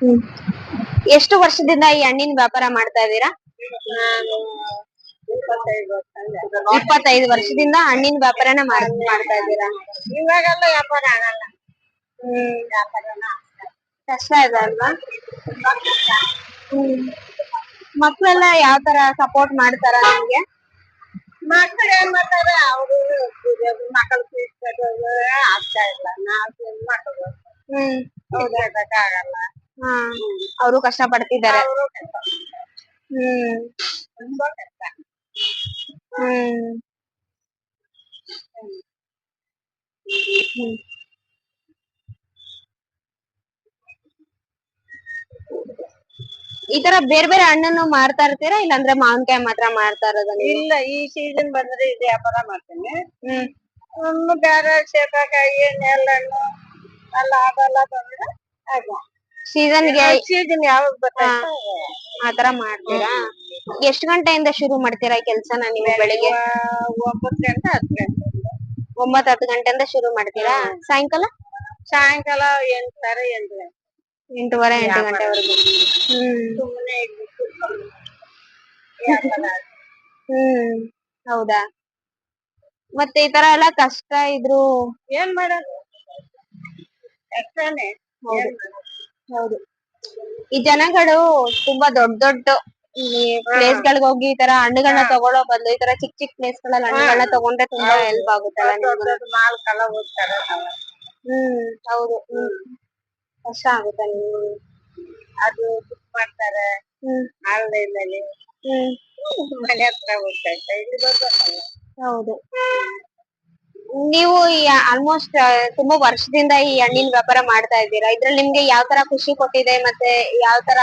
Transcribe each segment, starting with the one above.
ಹ್ಮ್ ಎಷ್ಟು ವರ್ಷದಿಂದ ಈ ಹಣ್ಣಿನ ವ್ಯಾಪಾರ ಮಾಡ್ತಾ ಇದ್ದೀರಾ? ನಾನು 25 ವರ್ಷದಿಂದ ಹಣ್ಣಿನ ವ್ಯಾಪಾರನ ಮಾಡ್ತಾ ಇದ್ದೀರಾ? ಇವಾಗೆಲ್ಲ ವ್ಯಾಪಾರ ಆಗಲ್ಲ. ವ್ಯಾಪಾರನ ಕಷ್ಟ ಇದೆ ಅಲ್ವಾ? ಮಕ್ಳೆಲ್ಲ ಯಾವ ತರ ಸಪೋರ್ಟ್ ಮಾಡ್ತಾರ ನಿಮ್ಗೆ? ಮಕ್ಳು ಏನ್ ಮಾಡ್ತಾರೆ, ಅವರು ಮಕ್ಕಳು ಫೀಸ್ ಕಟ್ಟೋದು ಆಗ್ತಾ ಇಲ್ಲ. ನಾವು ಮಕ್ಕಳು ಆಗಲ್ಲ. ಅವರು ಕಷ್ಟ ಪಡ್ತಿದ್ದಾರೆ. ಅವರು ಹ್ಮ್ ತುಂಬಾ ಕಷ್ಟ. ಹ್ಮ್ ಈ ತರ ಬೇರೆ ಬೇರೆ ಹಣ್ಣನ್ನು ಮಾರ್ತಾ ಇರ್ತೀರಾ, ಇಲ್ಲಾಂದ್ರೆ ಮಾವಿನಕಾಯಿ ಮಾತ್ರ ಮಾರ್ತಾ ಇರೋದ? ಇಲ್ಲ, ಈ ಸೀಸನ್ ಬಂದ್ರೆ ಇದು ವ್ಯಾಪಾರ ಮಾಡ್ತೀನಿ. ಬೇರೆ ಸೇಬಕಾಯಿ, ನೆಲ್ಲಣ್ಣು ಎಲ್ಲ ಅದೆಲ್ಲ ಬಂದ್ರೆ ಸೀಸನ್ ಯಾವಾಗ ಬರ್ತೈತೆ ಆತರ ಮಾಡ್ತೀರಾ? ಎಷ್ಟು ಗಂಟೆಯಿಂದ ಶುರು ಮಾಡ್ತೀರಾ ಈ ಕೆಲ್ಸನ ನೀವು? ಬೆಳಿಗ್ಗೆ 9 ಗಂಟೆ 10 ಗಂಟೆ. 9-10 ಗಂಟೆಯಿಂದ ಶುರು ಮಾಡ್ತೀರಾ? ಸಾಯಂಕಾಲ 8:30 8:30 8 ಗಂಟೆವರೆಗೂ. ಸುಮ್ಮನೆ ಹೌದಾ? ಮತ್ತೆ ಈ ತರ ಎಲ್ಲಾ ಕಷ್ಟ ಇದ್ರು ಏನ್ ಮಾಡೋದು, ಕಷ್ಟನೇ. ಹೌದು. ಈ ಜನಗಳು ತುಂಬಾ ದೊಡ್ಡ ದೊಡ್ಡ ಪ್ಲೇಸ್ ಗಳಿಗೆ ಹೋಗಿ ಈ ತರ ಹಣ್ಣುಗಳನ್ನ ತಗೊಳ್ಳೋ ಬದಲು ಈ ತರ ಚಿಕ್ಕ ಚಿಕ್ಕ ಪ್ಲೇಸ್ ಗಳಲ್ಲಿ ಹಣ್ಣುಗಳನ್ನ ತಗೊಂಡ್ರೆ ತುಂಬಾ ಹೆಲ್ಪ್ ಆಗುತ್ತಲ್ಲ ನಿಮ್ಗೆ? ಮಾಲ್ಕೆಲ್ಲ ಹೋಗ್ತಾರೆ. ಹೌದು. ಕಷ್ಟ ಆಗುತ್ತೆ ನಿಮ್ಗೆ. ಅದು ಬುಕ್ ಮಾಡ್ತಾರೆ ಆನ್ಲೈನ್ ಅಲ್ಲಿ, ಮನೆ ಹತ್ರ ಹೋಗ್ತಾ ಇಲ್ಲಿ ಬರ್ಬೇಕಲ್ಲ. ಹೌದು. ನೀವು ಆಲ್ಮೋಸ್ಟ್ ತುಂಬಾ ವರ್ಷದಿಂದ ಈ ಹಣ್ಣಿನ ವ್ಯಾಪಾರ ಮಾಡ್ತಾ ಇದ್ದೀರಾ. ಇದ್ರಲ್ಲಿ ನಿಮ್ಗೆ ಯಾವ ತರ ಖುಷಿ ಕೊಟ್ಟಿದೆ, ಮತ್ತೆ ಯಾವ ತರ?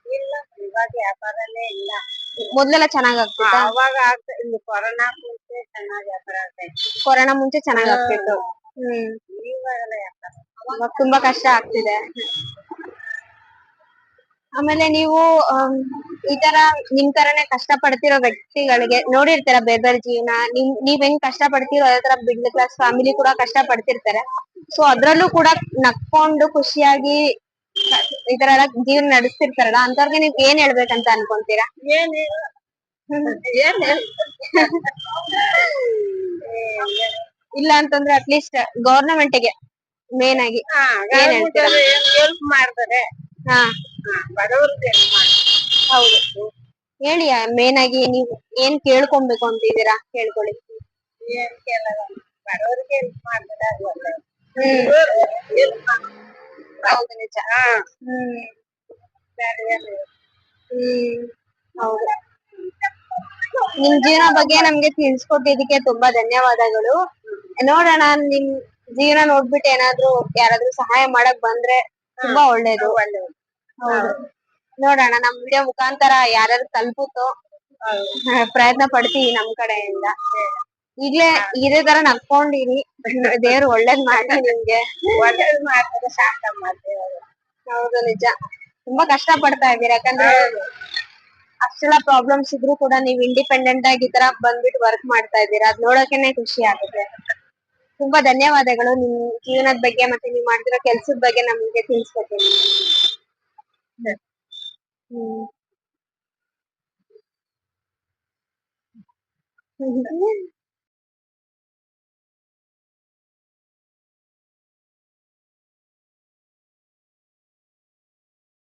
ಇಲ್ಲ, ಇವಾಗ ವ್ಯಾಪಾರನೇ ಇಲ್ಲ. ಮೊದ್ಲೆಲ್ಲ ಚೆನ್ನಾಗ್ ಆಗ್ತಿತ್ತ? ಅವಾಗ ಕೊರೋನಾ ಮುಂಚೆ ಚೆನ್ನಾಗಿ ವ್ಯಾಪಾರ ಆಗ್ತಾಯಿತ್ತು. ಕೊರೋನಾ ಮುಂಚೆ ಚೆನ್ನಾಗ್ ಆಗ್ತಿತ್ತು. ಇವಾಗೆಲ್ಲ ವ್ಯಾಪಾರ ಇವಾಗ ತುಂಬಾ ಕಷ್ಟ ಆಗ್ತಿದೆ. ಆಮೇಲೆ ನೀವು ಈ ತರ ನಿಮ್ ತರನೇ ಕಷ್ಟ ಪಡ್ತಿರೋ ವ್ಯಕ್ತಿಗಳಿಗೆ ನೋಡಿರ್ತೀರ ಬೇರೆ ಬೇರೆ ಜೀವನ. ನೀವ್ ಹೆಂಗ್ ಕಷ್ಟ ಪಡ್ತಿರೋ ಅದೇ ತರ ಮಿಡ್ಲ್ ಕ್ಲಾಸ್ ಫ್ಯಾಮಿಲಿ ಕೂಡ ಕಷ್ಟ ಪಡ್ತಿರ್ತಾರೆ. ಸೊ ಅದ್ರಲ್ಲೂ ಕೂಡ ನಕ್ಕೊಂಡು ಖುಷಿಯಾಗಿ ಈ ತರ ಎಲ್ಲ ಜೀವನ ನಡೆಸ್ತಿರ್ತಾರಲ್ಲ, ಅಂತವ್ರಿಗೆ ನೀವ್ ಏನ್ ಹೇಳ್ಬೇಕಂತ ಅನ್ಕೊಂತೀರಾ? ಇಲ್ಲ ಅಂತಂದ್ರೆ ಅಟ್ಲೀಸ್ಟ್ ಗವರ್ನಮೆಂಟ್ಗೆ ಮೇನ್ ಆಗಿ ಏನ್ ಹೇಳ್ತೀರಾ? ಹೆಲ್ಪ್ ಮಾಡ್ತಾರೆ. ಬಡವರಿಗೆ ಹೌದು, ಹೇಳಿ. ಮೇನ್ ಆಗಿ ನೀವ್ ಏನ್ ಕೇಳ್ಕೊಬೇಕು ಅಂತಿದ್ದೀರಾ ಕೇಳ್ಕೊಳ್ಳಿ. ಏನ್ ಕೇಳಲ್ಲ, ಬಡವರಿಗೆ ಹೆಲ್ಪ್ ಮಾಡ್ತಾರೆ. ಹೌದು, ನಿಜ. ಹೌದು. ನಿಮ್ ಜೀವನ ಬಗ್ಗೆ ನಮ್ಗೆ ತಿಳ್ಸ್ಕೊಟ್ಟಿದಕ್ಕೆ ತುಂಬಾ ಧನ್ಯವಾದಗಳು. ನೋಡೋಣ, ನಿಮ್ ಜೀವನ ನೋಡ್ಬಿಟ್ಟು ಏನಾದ್ರು ಯಾರಾದ್ರೂ ಸಹಾಯ ಮಾಡಕ್ ಬಂದ್ರೆ ತುಂಬಾ ಒಳ್ಳೇದು. ಹೌದು, ನೋಡೋಣ. ನಮ್ ವಿಡಿಯೋ ಮುಖಾಂತರ ಯಾರ್ಯಾರು ತಲುಪುತ್ತೋ ಪ್ರಯತ್ನ ಪಡ್ತೀವಿ ನಮ್ ಕಡೆಯಿಂದ. ಈಗ್ಲೇ ಇದೇ ತರ ನಕ್ಕೊಂಡಿರಿ, ದೇವ್ರು ಒಳ್ಳೇದ್ ಮಾಡಿ ನಿಮ್ಗೆ. ಒಳ್ಳೇದ್ ಮಾಡ್ತಾರೆ, ಸಾಕಮ್ಮ. ಹೌದು, ನಿಜ. ತುಂಬಾ ಕಷ್ಟ ಪಡ್ತಾ ಇದೀರ, ಯಾಕಂದ್ರೆ ಅಷ್ಟೆಲ್ಲ ಪ್ರಾಬ್ಲಮ್ಸ್ ಇದ್ರು ಕೂಡ ನೀವ್ ಇಂಡಿಪೆಂಡೆಂಟ್ ಆಗಿ ಈ ತರ ಬಂದ್ಬಿಟ್ಟು ವರ್ಕ್ ಮಾಡ್ತಾ ಇದ್ದೀರಾ. ಅದ್ ನೋಡೋಕೆನೆ ಖುಷಿ ಆಗುತ್ತೆ. ತುಂಬಾ ಧನ್ಯವಾದಗಳು. ನಿಮ್ ಜೀವನದ ಬಗ್ಗೆ ಮತ್ತೆ ನೀವ್ ಮಾಡ್ತಿರೋ ಕೆಲ್ಸದ ಬಗ್ಗೆ ನಮ್ಗೆ ತಿಳಿಸ್ಕೊಟ್ಟಿದ್ದೀರಾ.